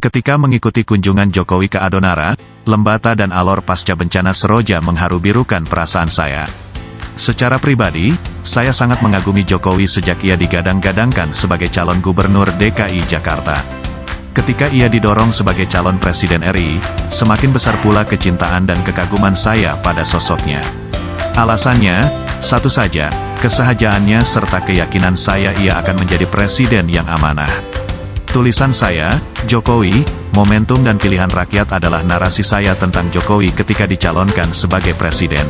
Ketika mengikuti kunjungan Jokowi ke Adonara, Lembata dan Alor pasca bencana Seroja mengharu-birukan perasaan saya. Secara pribadi, saya sangat mengagumi Jokowi sejak ia digadang-gadangkan sebagai calon gubernur DKI Jakarta. Ketika ia didorong sebagai calon presiden RI, semakin besar pula kecintaan dan kekaguman saya pada sosoknya. Alasannya, satu saja, kesahajaannya serta keyakinan saya ia akan menjadi presiden yang amanah. Tulisan saya, Jokowi, momentum dan pilihan rakyat adalah narasi saya tentang Jokowi ketika dicalonkan sebagai presiden.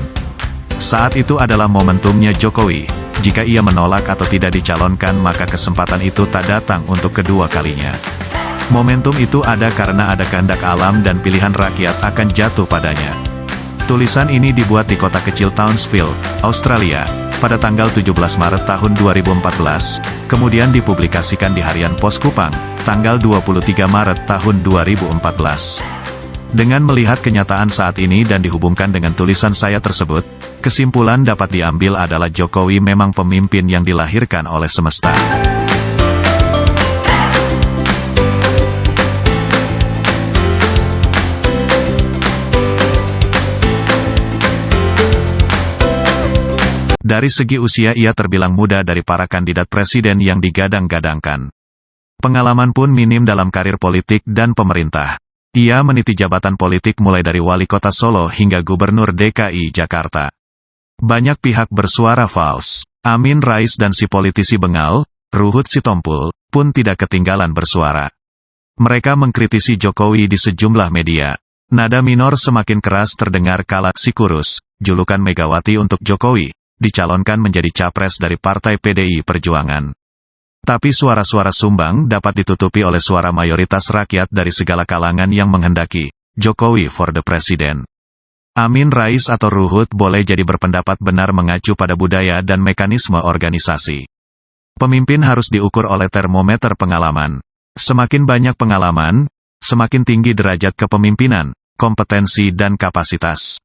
Saat itu adalah momentumnya Jokowi. Jika ia menolak atau tidak dicalonkan maka kesempatan itu tak datang untuk kedua kalinya. Momentum itu ada karena ada kehendak alam dan pilihan rakyat akan jatuh padanya. Tulisan ini dibuat di kota kecil Townsville, Australia, pada tanggal 17 Maret tahun 2014, kemudian dipublikasikan di harian Pos Kupang, tanggal 23 Maret tahun 2014. Dengan melihat kenyataan saat ini dan dihubungkan dengan tulisan saya tersebut, kesimpulan dapat diambil adalah Jokowi memang pemimpin yang dilahirkan oleh semesta. Dari segi usia ia terbilang muda dari para kandidat presiden yang digadang-gadangkan. Pengalaman pun minim dalam karir politik dan pemerintah. Ia meniti jabatan politik mulai dari wali kota Solo hingga gubernur DKI Jakarta. Banyak pihak bersuara fals. Amin Rais dan si politisi Bengal, Ruhut Sitompul, pun tidak ketinggalan bersuara. Mereka mengkritisi Jokowi di sejumlah media. Nada minor semakin keras terdengar kala si kurus, julukan Megawati untuk Jokowi, dicalonkan menjadi capres dari Partai PDI Perjuangan. Tapi suara-suara sumbang dapat ditutupi oleh suara mayoritas rakyat dari segala kalangan yang menghendaki Jokowi for the President. Amin Rais atau Ruhut boleh jadi berpendapat benar mengacu pada budaya dan mekanisme organisasi. Pemimpin harus diukur oleh termometer pengalaman. Semakin banyak pengalaman, semakin tinggi derajat kepemimpinan, kompetensi dan kapasitas.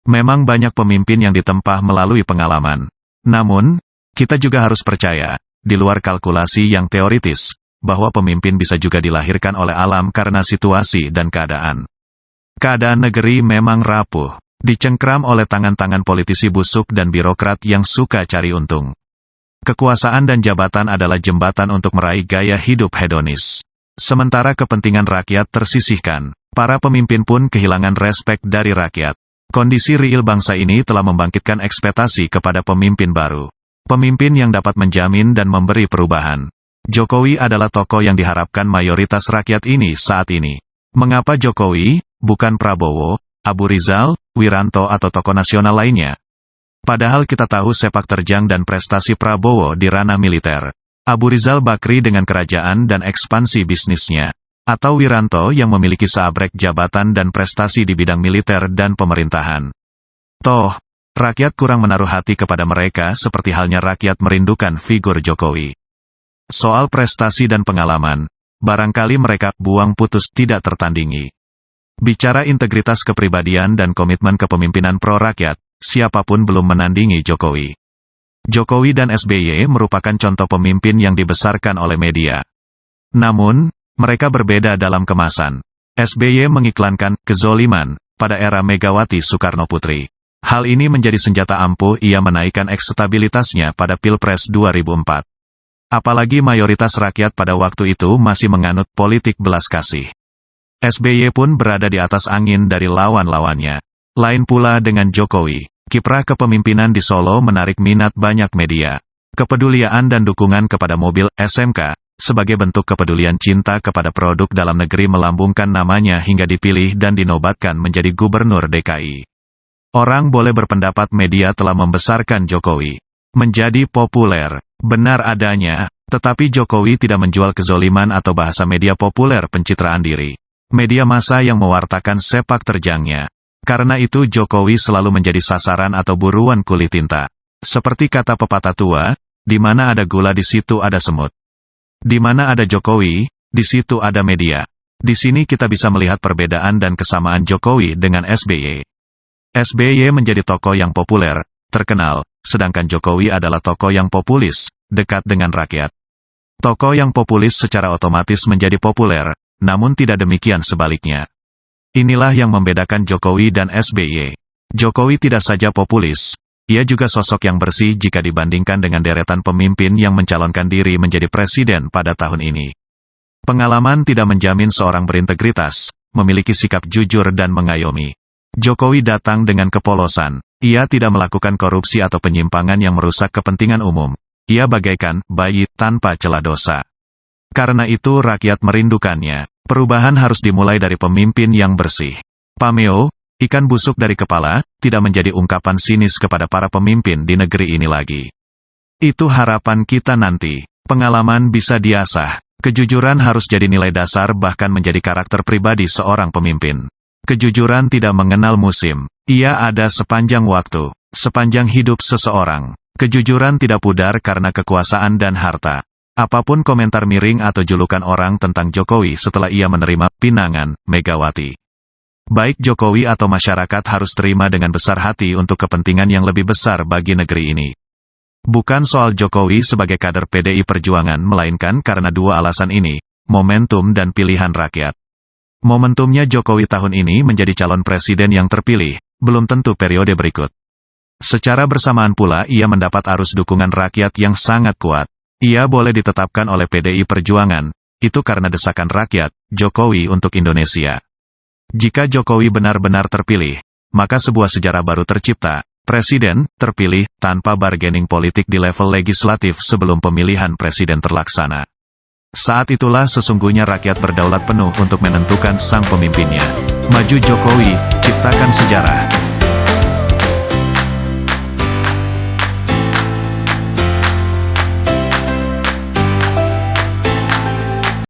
Memang banyak pemimpin yang ditempa melalui pengalaman. Namun, kita juga harus percaya, di luar kalkulasi yang teoritis, bahwa pemimpin bisa juga dilahirkan oleh alam karena situasi dan keadaan. Keadaan negeri memang rapuh, dicengkram oleh tangan-tangan politisi busuk dan birokrat yang suka cari untung. Kekuasaan dan jabatan adalah jembatan untuk meraih gaya hidup hedonis. Sementara kepentingan rakyat tersisihkan, para pemimpin pun kehilangan respek dari rakyat. Kondisi real bangsa ini telah membangkitkan ekspektasi kepada pemimpin baru. Pemimpin yang dapat menjamin dan memberi perubahan. Jokowi adalah tokoh yang diharapkan mayoritas rakyat ini saat ini. Mengapa Jokowi, bukan Prabowo, Abu Rizal, Wiranto atau tokoh nasional lainnya? Padahal kita tahu sepak terjang dan prestasi Prabowo di ranah militer. Abu Rizal Bakri dengan kerajaan dan ekspansi bisnisnya. Atau Wiranto yang memiliki seabrek jabatan dan prestasi di bidang militer dan pemerintahan. Toh, rakyat kurang menaruh hati kepada mereka seperti halnya rakyat merindukan figur Jokowi. Soal prestasi dan pengalaman, barangkali mereka buang putus tidak tertandingi. Bicara integritas kepribadian dan komitmen kepemimpinan pro-rakyat, siapapun belum menandingi Jokowi. Jokowi dan SBY merupakan contoh pemimpin yang dibesarkan oleh media. Namun, mereka berbeda dalam kemasan. SBY mengiklankan kezoliman pada era Megawati Soekarno Putri. Hal ini menjadi senjata ampuh ia menaikkan elektabilitasnya pada Pilpres 2004. Apalagi mayoritas rakyat pada waktu itu masih menganut politik belas kasih. SBY pun berada di atas angin dari lawan-lawannya. Lain pula dengan Jokowi. Kiprah kepemimpinan di Solo menarik minat banyak media. Kepedulian dan dukungan kepada mobil SMK sebagai bentuk kepedulian cinta kepada produk dalam negeri melambungkan namanya hingga dipilih dan dinobatkan menjadi gubernur DKI. Orang boleh berpendapat media telah membesarkan Jokowi menjadi populer, benar adanya, tetapi Jokowi tidak menjual kezoliman atau bahasa media populer pencitraan diri. Media massa yang mewartakan sepak terjangnya. Karena itu Jokowi selalu menjadi sasaran atau buruan kulit tinta. Seperti kata pepatah tua, di mana ada gula di situ ada semut. Di mana ada Jokowi, di situ ada media. Di sini kita bisa melihat perbedaan dan kesamaan Jokowi dengan SBY. SBY menjadi tokoh yang populer, terkenal, sedangkan Jokowi adalah tokoh yang populis, dekat dengan rakyat. Tokoh yang populis secara otomatis menjadi populer, namun tidak demikian sebaliknya. Inilah yang membedakan Jokowi dan SBY. Jokowi tidak saja populis, ia juga sosok yang bersih jika dibandingkan dengan deretan pemimpin yang mencalonkan diri menjadi presiden pada tahun ini. Pengalaman tidak menjamin seorang berintegritas, memiliki sikap jujur dan mengayomi. Jokowi datang dengan kepolosan, ia tidak melakukan korupsi atau penyimpangan yang merusak kepentingan umum. Ia bagaikan bayi tanpa celah dosa. Karena itu rakyat merindukannya. Perubahan harus dimulai dari pemimpin yang bersih. Pameo, ikan busuk dari kepala, tidak menjadi ungkapan sinis kepada para pemimpin di negeri ini lagi. Itu harapan kita nanti. Pengalaman bisa diasah. Kejujuran harus jadi nilai dasar bahkan menjadi karakter pribadi seorang pemimpin. Kejujuran tidak mengenal musim. Ia ada sepanjang waktu, sepanjang hidup seseorang. Kejujuran tidak pudar karena kekuasaan dan harta. Apapun komentar miring atau julukan orang tentang Jokowi setelah ia menerima pinangan Megawati. Baik Jokowi atau masyarakat harus terima dengan besar hati untuk kepentingan yang lebih besar bagi negeri ini. Bukan soal Jokowi sebagai kader PDI Perjuangan melainkan karena dua alasan ini, momentum dan pilihan rakyat. Momentumnya Jokowi tahun ini menjadi calon presiden yang terpilih, belum tentu periode berikut. Secara bersamaan pula ia mendapat arus dukungan rakyat yang sangat kuat. Ia boleh ditetapkan oleh PDI Perjuangan, itu karena desakan rakyat, Jokowi untuk Indonesia. Jika Jokowi benar-benar terpilih, maka sebuah sejarah baru tercipta, presiden terpilih tanpa bargaining politik di level legislatif sebelum pemilihan presiden terlaksana. Saat itulah sesungguhnya rakyat berdaulat penuh untuk menentukan sang pemimpinnya. Maju Jokowi, ciptakan sejarah.